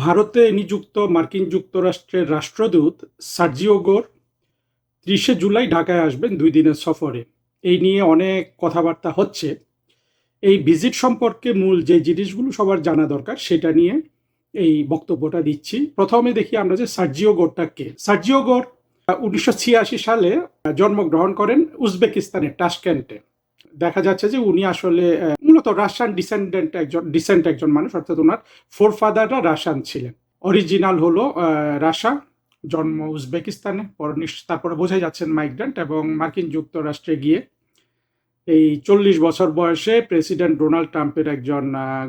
ভারতে নিযুক্ত মার্কিন যুক্তরাষ্ট্রের রাষ্ট্রদূত সার্জিও গোর ৩০শে জুলাই ঢাকায় আসবেন ২ দিনের সফরে। এই নিয়ে অনেক কথাবার্তা হচ্ছে। এই ভিজিট সম্পর্কে মূল যে জিনিসগুলো সবার জানা দরকার সেটা নিয়ে এই বক্তব্যটা দিচ্ছি। প্রথমে দেখি আমরা যে সার্জিও গোরটা কে। সার্জিও গোর ১৯৮৬ সালে জন্মগ্রহণ করেন উজবেকিস্তানের টাশকেন্টে। দেখা যাচ্ছে যে উনি আসলে মূলত রাশিয়ান ডিসেন্ট একজন মানুষ, অর্থাৎ ওনার ফোরফাদাররা রাশিয়ান ছিলেন। অরিজিনাল হলো রাশা, জন্ম উজবেকিস্তানে, তারপরে বোঝাই যাচ্ছেন মাইগ্রেন্ট, এবং মার্কিন যুক্তরাষ্ট্রে গিয়ে এই ৪০ বছর বয়সে প্রেসিডেন্ট ডোনাল্ড ট্রাম্পের একজন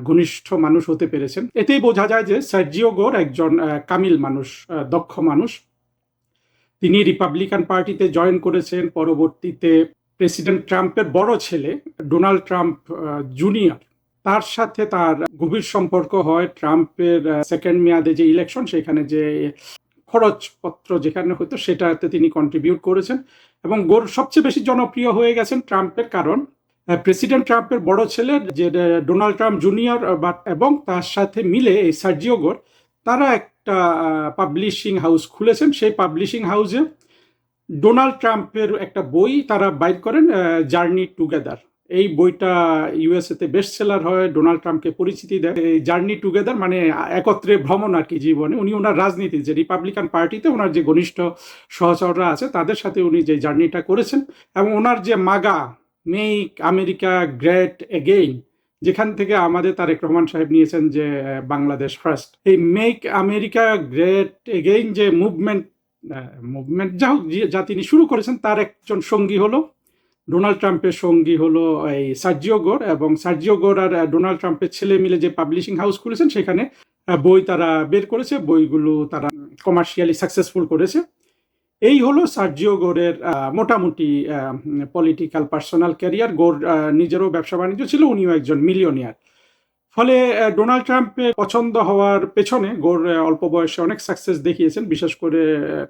ঘনিষ্ঠ মানুষ হতে পেরেছেন। এতেই বোঝা যায় যে সার্জিও গোর একজন কামিল মানুষ, দক্ষ মানুষ। তিনি রিপাবলিকান পার্টিতে জয়েন করেছেন। পরবর্তীতে প্রেসিডেন্ট ট্রাম্পের বড় ছেলে ডোনাল্ড ট্রাম্প জুনিয়র, তার সাথে তার গভীর সম্পর্ক হয়। ট্রাম্পের সেকেন্ড মেয়াদে যে ইলেকশন, সেখানে যে খরচপত্র যেখানে হতো সেটাতে তিনি কন্ট্রিবিউট করেছেন, এবং গোর সবচেয়ে বেশি জনপ্রিয় হয়ে গেছেন ট্রাম্পের কারণ প্রেসিডেন্ট ট্রাম্পের বড় ছেলে যে ডোনাল্ড ট্রাম্প জুনিয়র এবং তার সাথে মিলে এই সার্জিও গোর, তারা একটা পাবলিশিং হাউস খুলেছেন। সেই পাবলিশিং হাউসে ডোনাল্ড ট্রাম্পের একটা বই তারা বাইর করেন, জার্নি টুগেদার। এই বইটা ইউএসএতে বেস্ট সেলার হয়, ডোনাল্ড ট্রাম্পকে পরিচিতি দেয়। এই জার্নি টুগেদার মানে একত্রে ভ্রমণ আর কি জীবনে। উনি ওনার রাজনীতি, যে রিপাবলিকান পার্টিতে ওনার যে ঘনিষ্ঠ সহচররা আছে তাদের সাথে উনি যে জার্নিটা করেছেন, এবং ওনার যে মাগা, মেক আমেরিকা গ্রেট এগেইন, যেখান থেকে আমাদের তারেক রহমান সাহেব নিয়েছেন যে বাংলাদেশ ফার্স্ট, এই মেক আমেরিকা গ্রেট এগেইন যে মুভমেন্ট যা তিনি শুরু করেছেন, তার একজন সঙ্গী হলো ডোনাল্ড ট্রাম্পের সঙ্গী হলো এই সার্জিও গোর। এবং সার্জিও গোর আর ডোনাল্ড ট্রাম্পের ছেলে মিলে যে পাবলিশিং হাউস খুলেছেন, সেখানে বই তারা বের করেছে। বইগুলো তারা কমার্শিয়ালি সাকসেসফুল করেছে। এই হলো সার্জিও গোরের মোটামুটি পলিটিক্যাল পার্সোনাল ক্যারিয়ার। গোর নিজেরও ব্যবসা বাণিজ্য ছিল, উনিও একজন মিলিয়নিয়ার। ফলে ডোনাল্ড ট্রাম্পের পছন্দ হওয়ার পেছনে গোর অল্প বয়সে অনেক সাকসেস দেখিয়েছেন, বিশেষ করে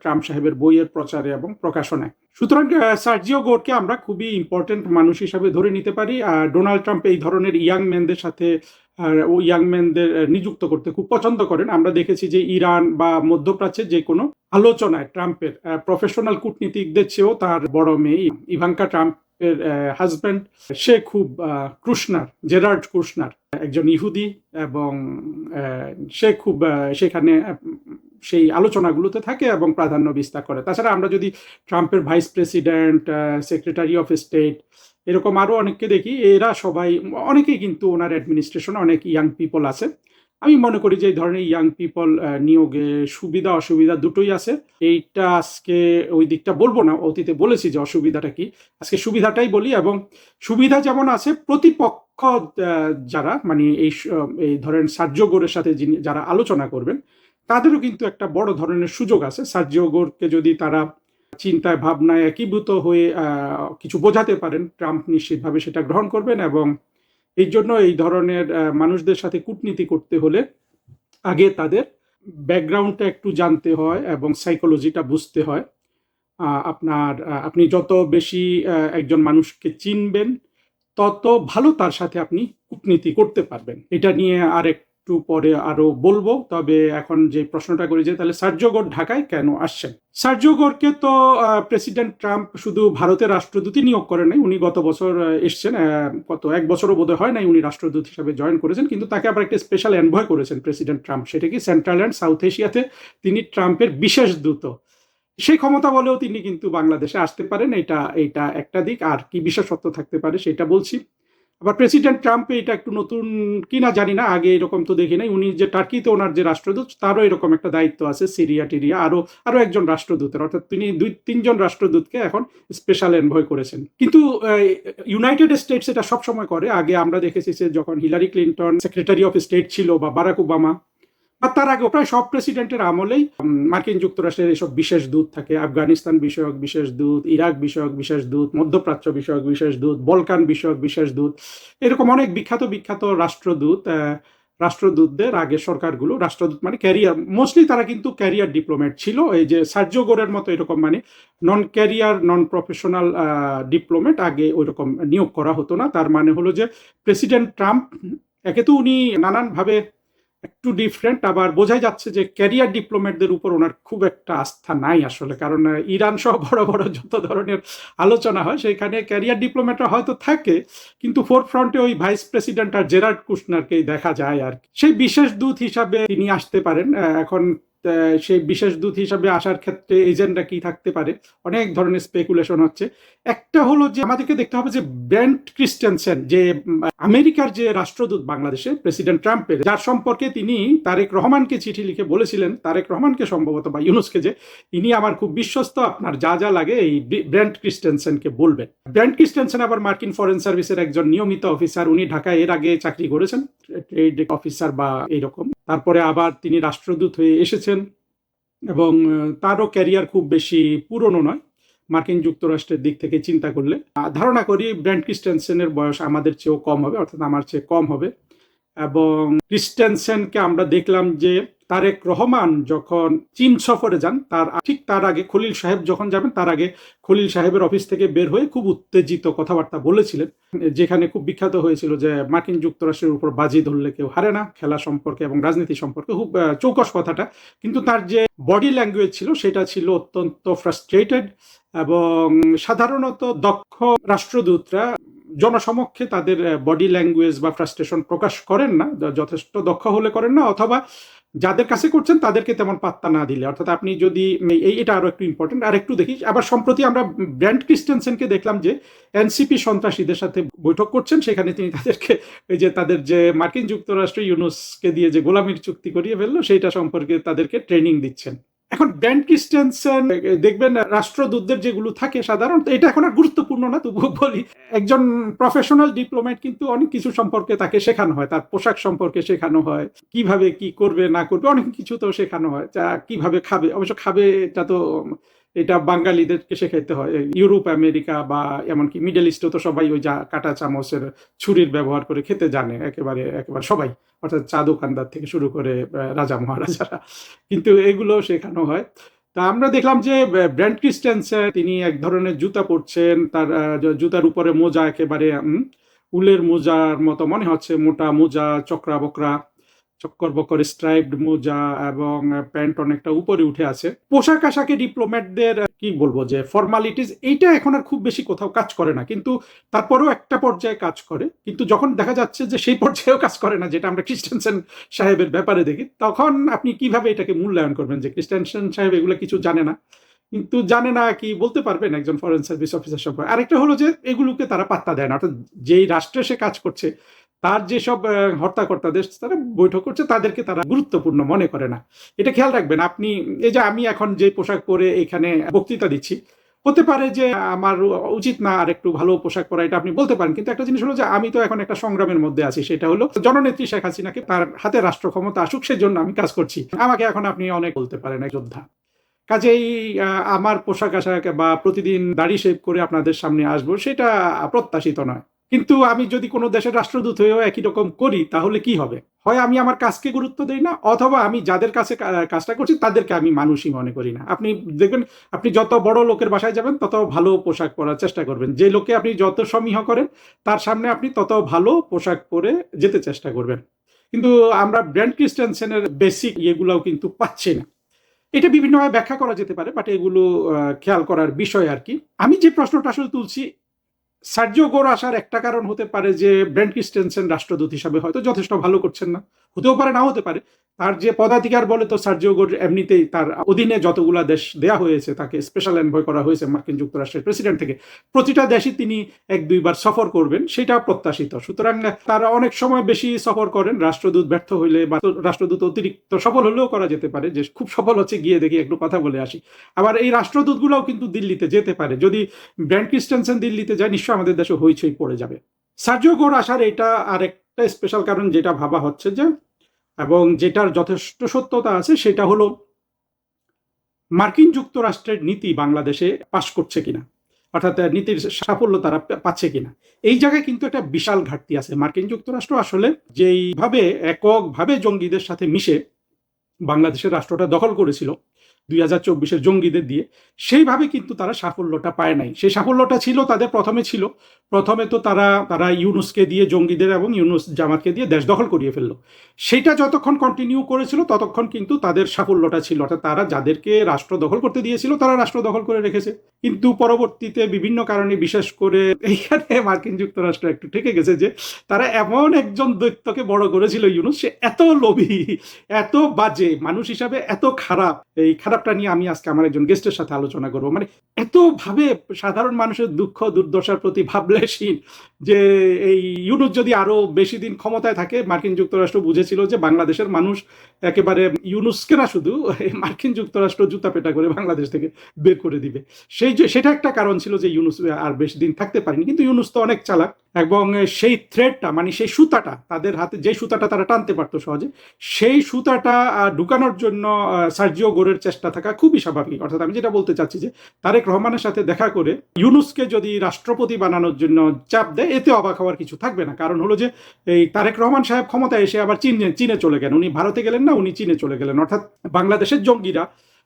ট্রাম্প সাহেবের বইয়ের প্রচারে এবং প্রকাশনায়। সুতরাং সার্জিও গোরকে আমরা খুবই ইম্পর্টেন্ট মানুষ হিসাবে ধরে নিতে পারি। আর ডোনাল্ড ট্রাম্প এই ধরনের ইয়াং ম্যানদের সাথে ইয়াং ম্যানদের নিযুক্ত করতে খুব পছন্দ করেন। আমরা দেখেছি যে ইরান বা মধ্যপ্রাচ্যের যে কোনো আলোচনায় ট্রাম্পের প্রফেশনাল কূটনীতিকদের চেয়েও তার বড় মেয়ে ইভাঙ্কা ট্রাম্প এর হাজব্যান্ড, সে খুব কুশনার, জেরার্ড কুশনার, একজন ইহুদি, এবং সে খুব সেখানে সেই আলোচনাগুলোতে থাকে এবং প্রাধান্য বিস্তার করে। তাছাড়া আমরা যদি ট্রাম্পের vice president, secretary of state, এরকম আরও অনেককে দেখি, এরা সবাই, অনেকেই কিন্তু ওনার অ্যাডমিনিস্ট্রেশনে অনেক ইয়াং পিপল আছে। আমি মনে করি যে এই ধরনের ইয়াং পিপল নিয়োগে সুবিধা অসুবিধা দুটোই আছে। এইটা আজকে ওই দিকটা বলবো না, অতীতে বলেছি যে অসুবিধাটা কি, আজকে সুবিধাটাই বলি। এবং সুবিধা যেমন আছে, প্রতিপক্ষ যারা মানে এই ধরেন সার্জিও গোরের সাথে যারা আলোচনা করবেন, তাদেরও কিন্তু একটা বড় ধরনের সুযোগ আছে। সার্জিও গোরকে যদি তারা চিন্তায় ভাবনায় একীভূত হয়ে কিছু বোঝাতে পারেন, ট্রাম্প নিশ্চিতভাবে সেটা গ্রহণ করবেন। এবং এই জন্য এই ধরনের মানুষদের সাথে কূটনীতি করতে হলে আগে তাদের ব্যাকগ্রাউন্ডটা একটু জানতে হয় এবং সাইকোলজিটা বুঝতে হয়। আপনি যত বেশি একজন মানুষকে চিনবেন, তত ভালো তার সাথে আপনি কূটনীতি করতে পারবেন। এটা নিয়ে আর একটু পরে আরো বলবো। তবে এখন যে প্রশ্নটা করি যে তাহলে সার্জিও গোর ঢাকায় কেন আসছেন। সার্জিও গোরকে তো প্রেসিডেন্ট ট্রাম্প শুধু ভারতের রাষ্ট্রদূতই নিয়োগ করেন নাই, উনি গত বছর এসছেন, কত এক বছরও বোধহয় হয় নাই উনি রাষ্ট্রদূত হিসাবে জয়েন করেছেন, কিন্তু তাকে আবার একটা স্পেশাল এনভয় করেছেন প্রেসিডেন্ট ট্রাম্প। সেটা কি, সেন্ট্রাল অ্যান্ড সাউথ এশিয়াতে তিনি ট্রাম্পের বিশেষ দূত। সেই ক্ষমতা বলেও তিনি কিন্তু বাংলাদেশে আসতে পারেন। এটা একটা দিক। আর কি বিশেষত্ব থাকতে পারে সেটা বলছি। আবার প্রেসিডেন্ট ট্রাম্প এটা একটু নতুন কিনা জানি না, আগে এরকম তো দেখি নাই। উনি যে টার্কিতে ওনার যে রাষ্ট্রদূত, তারও এরকম একটা দায়িত্ব আছে, সিরিয়া টিরিয়া, আরো একজন রাষ্ট্রদূতের, অর্থাৎ তিনি 2-3 জন রাষ্ট্রদূতকে এখন স্পেশাল এনভয় করেছেন। কিন্তু ইউনাইটেড স্টেটস এটা সবসময় করে। আগে আমরা দেখেছি যে যখন Hillary Clinton secretary of state ছিল, বা বারাক ওবামা, আর তার আগে প্রায় সব প্রেসিডেন্টের আমলেই মার্কিন যুক্তরাষ্ট্রের এইসব বিশেষ দূত থাকে। আফগানিস্তান বিষয়ক বিশেষ দূত, ইরাক বিষয়ক বিশেষ দূত, মধ্যপ্রাচ্য বিষয়ক বিশেষ দূত, বলকান বিষয়ক বিশেষ দূত, এরকম অনেক বিখ্যাত বিখ্যাত রাষ্ট্রদূতদের আগে সরকারগুলো, রাষ্ট্রদূত মানে ক্যারিয়ার, মোস্টলি তারা কিন্তু ক্যারিয়ার ডিপ্লোমেট ছিল। এই যে সার্জিও গোরের মতো এরকম মানে নন ক্যারিয়ার, নন প্রফেশনাল ডিপ্লোমেট আগে ওইরকম নিয়োগ করা হতো না। তার মানে হলো যে প্রেসিডেন্ট ট্রাম্প, একে তো উনি নানানভাবে একটু ডিফারেন্ট। আবার বোঝাই যাচ্ছে যে ক্যারিয়ার ডিপ্লোম্যাটদের উপর ওনার খুব একটা আস্থা নাই আসলে, কারণ ইরান সহ বড় বড় যত ধরনের আলোচনা হয় সেখানে ক্যারিয়ার ডিপ্লোম্যাটরা হয়তো থাকে, কিন্তু ফোর ফ্রন্টে ওই ভাইস প্রেসিডেন্ট আর জেরার্ড কুশনারকেই দেখা যায় আর কি। সেই বিশেষ দূত হিসাবে তিনি আসতে পারেন। এখন সেই বিশেষ দূত হিসাবে আসার ক্ষেত্রে এজেন্ডা কি থাকতে পারে, অনেক ধরনের স্পেকুলেশন হচ্ছে। একটা হলো যে আমাদেরকে দেখতে হবে যে ব্রেন্ট ক্রিস্টেনসেন, যে আমেরিকার যে রাষ্ট্রদূত বাংলাদেশে প্রেসিডেন্ট ট্রাম্পের, যার সম্পর্কে তিনি তারেক রহমানকে চিঠি লিখে বলেছিলেন, তারেক রহমানকে সম্ভবত বা ইউনুসকে, যে ইনি আমার খুব বিশ্বস্ত, আপনার যা যা লাগে এই ব্রেন্ট ক্রিস্টেনসেনকে বলবেন। ব্রেন্ট ক্রিস্টেনসেন আবার মার্কিন ফরেন সার্ভিসের একজন নিয়মিত অফিসার, উনি ঢাকায় এর আগে চাকরি করেছেন, ট্রেড অফিসার বা এইরকম। তারপরে আবার তিনি রাষ্ট্রদূত হয়ে এসেছেন এবং তারও ক্যারিয়ার খুব বেশি পুরনো নয় মার্কিন যুক্তরাষ্ট্রের দিক থেকে চিন্তা করলে। ধারণা করি ব্রেন্ট ক্রিস্টেনসেনের বয়স আমাদের চেয়েও কম হবে, অর্থাৎ আমার চেয়ে কম হবে। এবং ক্রিস্টেনসেনকে আমরা দেখলাম যে তারেক রহমান যখন চীন সফরে যান তার আগে খলিল সাহেব যখন যাবেন তার আগে খলিল সাহেবের অফিস থেকে বের হয়ে খুব উত্তেজিত কথাবার্তা বলেছিলেন, যেখানে খুব বিখ্যাত হয়েছিল যে মার্কিন যুক্তরাষ্ট্রের উপর বাজি ধরলে কেউ হারে না, খেলা সম্পর্কে এবং রাজনীতি সম্পর্কে খুব চৌকস কথাটা। কিন্তু তার যে বডি ল্যাঙ্গুয়েজ ছিল সেটা ছিল অত্যন্ত ফ্রাস্ট্রেটেড। এবং সাধারণত দক্ষ রাষ্ট্রদূতরা জনসমক্ষে তাদের বডি ল্যাঙ্গুয়েজ বা ফ্রাস্ট্রেশন প্রকাশ করেন না, যথেষ্ট দক্ষ হলে করেন না, অথবা যাদের কাছে করছেন তাদেরকে তেমন পাত্তা না দিলে। অর্থাৎ আপনি যদি এটা আরো একটু ইম্পর্টেন্ট, আর একটু দেখি আবার সম্প্রতি আমরা ব্রেন্ট ক্রিস্টেনসেনকে দেখলাম যে এনসিপি সন্ত্রাসীদের সাথে বৈঠক করছেন, সেখানে তিনি তাদেরকে এই যে তাদের যে মার্কিন যুক্তরাষ্ট্র ইউনুসকে দিয়ে যে গোলামির চুক্তি করিয়ে ফেললো সেইটা সম্পর্কে তাদেরকে ট্রেনিং দিচ্ছেন। এখন ব্রেন্ট ক্রিস্টেনসেন দেখবেন রাষ্ট্রদূতদের যেগুলো থাকে সাধারণত, এটা এখন আর গুরুত্বপূর্ণ না, তবুও বলি, একজন প্রফেশনাল ডিপ্লোম্যাট কিন্তু অনেক কিছু সম্পর্কে তাকে শেখানো হয়, তার পোশাক সম্পর্কে শেখানো হয়, কিভাবে কি করবে না করবে অনেক কিছু তো শেখানো হয়, যা কিভাবে খাবে, অবশ্য খাবে এটা তো এটা বাঙালিদেরকে শেখাইতে হয়। ইউরোপ আমেরিকা বা এমনকি মিডল ইস্টে তো সবাই ওই যা কাঁটা চামচের ছুরির ব্যবহার করে খেতে জানে, একেবারে একেবারে সবাই, অর্থাৎ চা দোকানদার থেকে শুরু করে রাজা মহারাজারা, কিন্তু এগুলো শেখানো হয়। তা আমরা দেখলাম যে ব্রেন্ট ক্রিস্টেনসেন তিনি এক ধরনের জুতা পরছেন, তার জুতার উপরে মোজা একেবারে উলের মোজার মতো মনে হচ্ছে, মোটা মোজা, চক্রা বকরা চক্কর বক্কর স্ট্রাইপড মোজা, এবং প্যান্ট অনেকটা উপরে উঠে আছে। পোশাক আশাকে ডিপ্লোম্যাটদের কি বলবো যে ফর্মালিটিস, এইটা এখন আর খুব বেশি কোথাও কাজ করে না, কিন্তু তারপরেও একটা পর্যায়ে কাজ করে। কিন্তু যখন দেখা যাচ্ছে যে সেই পর্যায়েও কাজ করে না, যেটা আমরা ক্রিস্টেনসেন সাহেবের ব্যাপারে দেখি, তখন আপনি কিভাবে এটাকে মূল্যায়ন করবেন যে ক্রিস্টেনসেন সাহেব এগুলো কিছু জানে না? কিন্তু জানে না কি বলতে পারবেন একজন ফরেন সার্ভিস অফিসার সম্পর্কে? আরেকটা হলো যে এগুলোকে তারা পাত্তা দেয় না, অর্থাৎ যেই রাষ্ট্রে সে কাজ করছে তার যেসব হর্তাকর্তাদের তারা বৈঠক করছে তাদেরকে তারা গুরুত্বপূর্ণ মনে করে না। এটা খেয়াল রাখবেন আপনি। এই যে আমি এখন যে পোশাক পরে এখানে বক্তৃতা দিচ্ছি, হতে পারে যে আমার উচিত না আর একটু ভালো পোশাক পরা, এটা আপনি বলতে পারেন, কিন্তু একটা জিনিস হলো যে আমি তো এখন একটা সংগ্রামের মধ্যে আছি, সেটা হলো জননেত্রী শেখ হাসিনাকে তার হাতে রাষ্ট্র ক্ষমতা আসুক, সেজন্য আমি কাজ করছি। আমাকে এখন আপনি অনেক বলতে পারেন এক যোদ্ধা। কাজেই আমার পোশাক আশাক বা প্রতিদিন দাড়ি শেভ করে আপনাদের সামনে আসবো সেটা প্রত্যাশিত নয়। কিন্তু আমি যদি কোনো দেশের রাষ্ট্রদূত হয়েও একই রকম করি তাহলে কি হবে? হয় আমি আমার কাজকে গুরুত্ব দেই না, অথবা আমি যাদের কাছে কাজটা করছি তাদেরকে আমি মানুষই মনে করি না। আপনি দেখবেন আপনি যত বড় লোকের বাসায় যাবেন তত ভালো পোশাক পরার চেষ্টা করবেন, যে লোকে আপনি যত সমীহ করেন তার সামনে আপনি তত ভালো পোশাক পরে যেতে চেষ্টা করবেন। কিন্তু আমরা ব্রেন্ট ক্রিস্টেনসেনের বেসিক ইয়েগুলাও কিন্তু পাচ্ছি না। এটা বিভিন্নভাবে ব্যাখ্যা করা যেতে পারে, বাট এগুলো খেয়াল করার বিষয় আর কি। আমি যে প্রশ্নটা আসলে তুলছি, সার্জিও গোর আসার একটা কারণ হতে পারে যে ব্রেন্ট ক্রিস্টেনসেন রাষ্ট্রদূত হিসাবে হয়তো যথেষ্ট ভালো করছেন না, হতেও পারে নাও হতে পারে। তার যে পদাধিকার বলে তো সার্জিও গোর এমনিতেই তার অধীনে যতগুলা দেশ দেয়া হয়েছে, তাকে স্পেশাল এনভয় করা হয়েছে মার্কিন যুক্তরাষ্ট্রের প্রেসিডেন্ট থেকে, প্রতিটা দেশই তিনি এক দুইবার সফর করবেন, সেটা প্রত্যাশিত। সুতরাং তারা অনেক সময় বেশি সফর করেন, রাষ্ট্রদূত ব্যর্থ হইলে বা রাষ্ট্রদূত অতিরিক্ত সফল হলেও করা যেতে পারে যে খুব সফল হচ্ছে, গিয়ে দেখি একটু কথা বলে আসি। আবার এই রাষ্ট্রদূতগুলোও কিন্তু দিল্লিতে যেতে পারে, যদি ব্রেন্ট ক্রিস্টেনসেন দিল্লিতে যায় নিশ্চয় আমাদের দেশে হইচই পড়ে যাবে। সার্জিও গোর আসার এটা আরেকটা স্পেশাল কারণ যেটা ভাবা হচ্ছে যে, এবং যেটার যথেষ্ট সত্যতা আছে, সেটা হলো মার্কিন যুক্তরাষ্ট্রের নীতি বাংলাদেশে পাশ করছে কিনা, অর্থাৎ নীতির সাফল্য তারা পাচ্ছে কিনা। এই জায়গায় কিন্তু একটা বিশাল ঘাটতি আছে। মার্কিন যুক্তরাষ্ট্র আসলে যেইভাবে এককভাবে জঙ্গিদের সাথে মিশে বাংলাদেশের রাষ্ট্রটা দখল করেছিল, 2024-এর জঙ্গিদের দিয়ে, সেইভাবে কিন্তু তারা সাফল্যটা পায় নাই। সেই সাফল্যটা ছিল তাদের প্রথমে তো তারা ইউনূসকে দিয়ে, জঙ্গিদের এবং ইউনূস জামাতকে দিয়ে দেশ দখল করিয়ে ফেললো। সেইটা যতক্ষণ কন্টিনিউ করেছিল ততক্ষণ কিন্তু তাদের সাফল্যটা ছিল, অর্থাৎ তারা যাদেরকে রাষ্ট্র দখল করতে দিয়েছিল তারা রাষ্ট্র দখল করে রেখেছে। কিন্তু পরবর্তীতে বিভিন্ন কারণে, বিশেষ করে এইখানে মার্কিন যুক্তরাষ্ট্র একটু ঠেকে গেছে যে তারা এমন একজন দৈত্যকে বড় করেছিল ইউনূস, সে এত লোভী, এত বাজে মানুষ হিসাবে, এত খারাপ। এই খারাপটা নিয়ে আমি আজকে আমার একজন গেস্টের সাথে আলোচনা করবো। মানে এত ভাবে সাধারণ মানুষের দুঃখ দুর্দশার প্রতি ভাবলেশীন যে এই ইউনূস যদি আরো বেশি দিন ক্ষমতায় থাকে, মার্কিন যুক্তরাষ্ট্র বুঝেছিল যে বাংলাদেশের মানুষ একেবারে ইউনূসকে না শুধু, মার্কিন যুক্তরাষ্ট্র জুতা পেটা করে বাংলাদেশ থেকে বের করে দিবে। সেটা একটা কারণ ছিল যে ইউনূস আর বেশি দিন থাকতে পারেনি। কিন্তু ইউনূস তো অনেক চালাক, এবং সেই থ্রেডটা, মানে সেই সুতাটা তাদের হাতে, যে সুতাটা তারা টানতে পারতো সহজে, সেই সুতাটা ঢুকানোর জন্য সার্জিও গোরের চেষ্টা থাকা খুবই স্বাভাবিক। অর্থাৎ আমি যেটা বলতে চাচ্ছি যে তারেক রহমানের সাথে দেখা করে ইউনূসকে যদি রাষ্ট্রপতি বানানোর জন্য চাপ দেয়, এতে অবাক হওয়ার কিছু থাকবে না। কারণ হলো যে এই তারেক রহমান সাহেব ক্ষমতায় এসে আবার চীনে চলে গেলেন। উনি ভারতে গেলেন না, উনি চীনে চলে গেলেন। অর্থাৎ বাংলাদেশের জঙ্গিরা,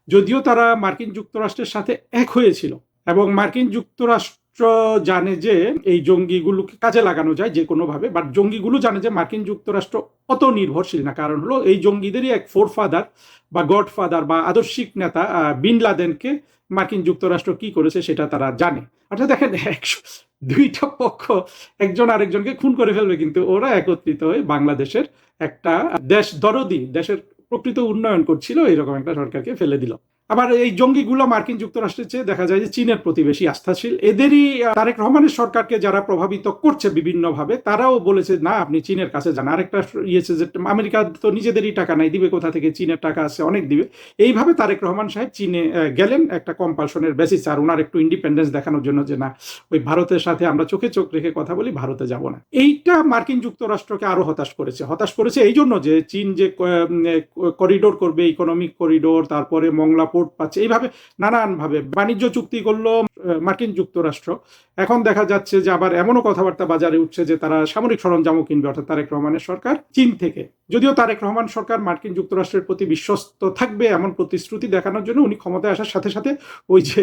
যদিও তারা মার্কিন যুক্তরাষ্ট্রের সাথে এক হয়েছিল, এবং মার্কিন যুক্তরাষ্ট্র জানে যে এই জঙ্গিগুলোকে কাজে লাগানো যায় যে কোনোভাবে, বাট জঙ্গিগুলো জানে যে মার্কিন যুক্তরাষ্ট্র অত নির্ভরশীল না। কারণ হলো এই জঙ্গিদেরই এক ফোরফাদার বা গডফাদার বা আদর্শিক নেতা বিন লাদেনকে মার্কিন যুক্তরাষ্ট্র কি করেছে সেটা তারা জানে। অর্থাৎ দেখেন, দুইটা পক্ষ একজন আরেকজনকে খুন করে ফেলবে, কিন্তু ওরা একত্রিত হয়ে বাংলাদেশের একটা দেশ দরদি, দেশের প্রকৃত উন্নয়ন করছিল এরকম একটা সরকারকে ফেলে দিল। আবার এই জঙ্গিগুলো মার্কিন যুক্তরাষ্ট্রের চেয়ে দেখা যায় যে চীনের প্রতি বেশি আস্থাশীল। এদেরই তারেক রহমানের সরকারকে যারা প্রভাবিত করছে বিভিন্নভাবে, তারাও বলেছে না আপনি চীনের কাছে যান। আরেকটা ইয়েছে যে আমেরিকা তো নিজেদেরই টাকা নাই, দিবে কোথা থেকে, চীনের টাকা আছে অনেক, দিবে। এইভাবে তারেক রহমান সাহেব চীনে গেলেন একটা কম্পালশনের বেসিস, আর ওনার একটু ইন্ডিপেন্ডেন্স দেখানোর জন্য যে না, ওই ভারতের সাথে আমরা চোখে চোখ রেখে কথা বলি, ভারতে যাব না। এইটা মার্কিন যুক্তরাষ্ট্রকে আরো হতাশ করেছে এই জন্য যে চীন যে করিডোর করবে, ইকোনমিক করিডোর, তারপরে মংলা পোর্ট পাচ্ছে, এইভাবে নানানভাবে বাণিজ্য চুক্তি করলো মার্কিন যুক্তরাষ্ট্র। এখন দেখা যাচ্ছে যে আবার এমনও কথাবার্তা বাজারে উঠছে যে তারা সামরিক সরঞ্জামও কিনবে, অর্থাৎ তারেক রহমানের সরকার চীন থেকে। যদিও তারেক রহমান সরকার মার্কিন যুক্তরাষ্ট্রের প্রতি বিশ্বস্ত থাকবে এমন প্রতিশ্রুতি দেখানোর জন্য উনি ক্ষমতায় আসার সাথে সাথে ওই যে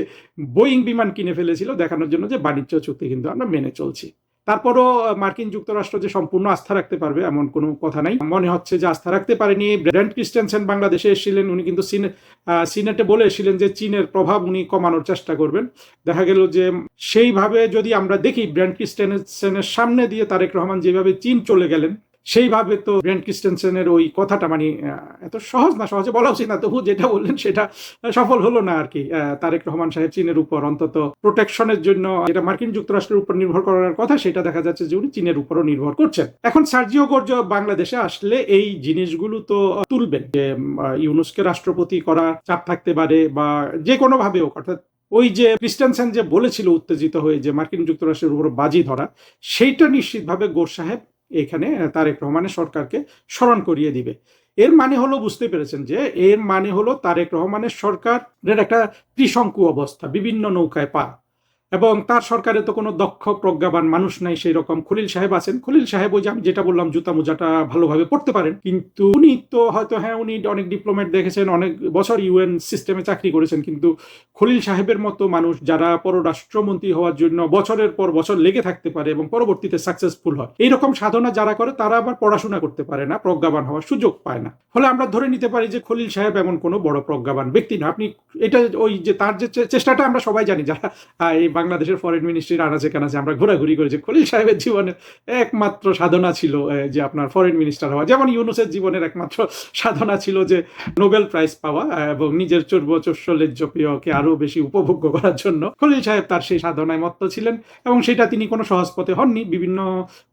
বোয়িং বিমান কিনে ফেলেছিল, দেখানোর জন্য যে বাণিজ্য চুক্তি কিন্তু আমরা মেনে চলছি। তারপরও মার্কিন যুক্তরাষ্ট্র যে সম্পূর্ণ আস্থা রাখতে পারবে এমন কোনো কথা নাই। মনে হচ্ছে যে আস্থা রাখতে পারেনি। ব্র্যান্ট ক্রিস্টেনসেন বাংলাদেশে এসেছিলেন, উনি কিন্তু সিনেটে বলে এসেছিলেন যে চীনের প্রভাব উনি কমানোর চেষ্টা করবেন। দেখা গেল যে সেইভাবে যদি আমরা দেখি, ব্র্যান্ট ক্রিস্টেনসেনের সামনে দিয়ে তারেক রহমান যেভাবে চীন চলে গেলেন, সেইভাবে তো ব্র্যান্ট ক্রিস্টেনসেনের ওই কথাটা মানে এত সহজ না, সহজে বলা উচিত না, তবু যেটা বললেন সেটা সফল হলো না আর কি। তারেক রহমান সাহেব চীনের উপর অন্তত প্রোটেকশনের জন্য, যেটা মার্কিন যুক্তরাষ্ট্রের উপর নির্ভর করার কথা, সেটা দেখা যাচ্ছে যে উনি চীনের উপরও নির্ভর করছেন। এখন সার্জিও গোর বাংলাদেশে আসলে এই জিনিসগুলো তো তুলবেন, যে ইউনূসকে রাষ্ট্রপতি করা চাপ থাকতে পারে বা যে কোনোভাবে হোক। অর্থাৎ ওই যে ক্রিস্টেনসেন যে বলেছিল উত্তেজিত হয়ে যে মার্কিন যুক্তরাষ্ট্রের উপর বাজি ধরা, সেইটা নিশ্চিতভাবে গোর সাহেব এখানে তারেক রহমানের সরকারকে স্মরণ করিয়ে দিবে। এর মানে হলো, বুঝতে পেরেছেন যে এর মানে হলো তারেক রহমানের সরকারের একটা ত্রিশঙ্কু অবস্থা, বিভিন্ন নৌকায় পা, এবং তার সরকারে তো কোনো দক্ষ প্রজ্ঞাবান মানুষ নাই সেই রকম। খলিল সাহেব আছেন, খলিল সাহেব ওই যে আমি যেটা বললাম জুতা মোজাটা ভালোভাবে পড়তে পারেন, কিন্তু উনি তো হয়তো, হ্যাঁ উনি অনেক ডিপ্লোমেট দেখেছেন, অনেক বছর ইউএন সিস্টেমে চাকরি করেছেন, কিন্তু খলিল সাহেবের মতো মানুষ যারা পররাষ্ট্রমন্ত্রী হওয়ার জন্য বছরের পর বছর লেগে থাকতে পারে এবং পরবর্তীতে সাকসেসফুল হয়, এইরকম সাধনা যারা করে তারা আবার পড়াশোনা করতে পারে না, প্রজ্ঞাবান হওয়ার সুযোগ পায় না। ফলে আমরা ধরে নিতে পারি যে খলিল সাহেব এমন কোনো বড় প্রজ্ঞাবান ব্যক্তি না। আপনি এটা ওই যে তার যে চেষ্টাটা আমরা সবাই জানি, যারা এই বাংলাদেশের ফরেন মিনিস্ট্রির আনাচে কানাচে আমরা ঘোরাঘুরি করেছি, খলিল সাহেবের জীবনের একমাত্র সাধনা ছিল যে আপনার ফরেন মিনিস্টার হওয়া। যেমন ইউনূসের জীবনের একমাত্র সাধনা ছিল যে নোবেল প্রাইজ পাওয়া এবং নিজের চর্বচস্যলেজ্জপ্রিয়কে আরো বেশি উপভোগ্য করার জন্য খলিল সাহেব তার সেই সাধনায় মত্ত ছিলেন, এবং সেটা তিনি কোনো সহজ পথে হননি, বিভিন্ন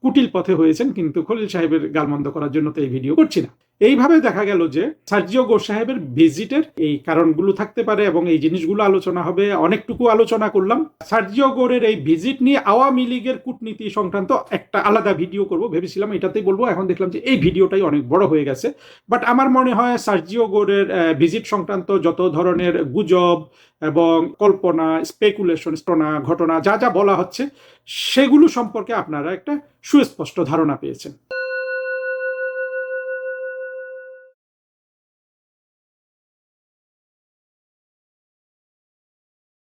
কুটিল পথে হয়েছেন। কিন্তু খলিল সাহেবের গালমন্দ করার জন্য তো এই ভিডিও করছি না। এইভাবে দেখা গেল যে সার্জিও গোর সাহেবের ভিজিটের এই কারণগুলো থাকতে পারে এবং এই জিনিসগুলো আলোচনা হবে। অনেকটুকু আলোচনা করলাম সার্জিও গোরের এই ভিজিট নিয়ে। আওয়ামী লীগের কূটনীতি সংক্রান্ত একটা আলাদা ভিডিও করব ভেবেছিলাম, এটাতেই বলবো। এখন দেখলাম যে এই ভিডিওটাই অনেক বড় হয়ে গেছে। বাট আমার মনে হয় সার্জিও গোরের ভিজিট সংক্রান্ত যত ধরনের গুজব এবং কল্পনা, স্পেকুলেশন, ঘটনা যা যা বলা হচ্ছে, সেগুলো সম্পর্কে আপনারা একটা সুস্পষ্ট ধারণা পেয়েছেন।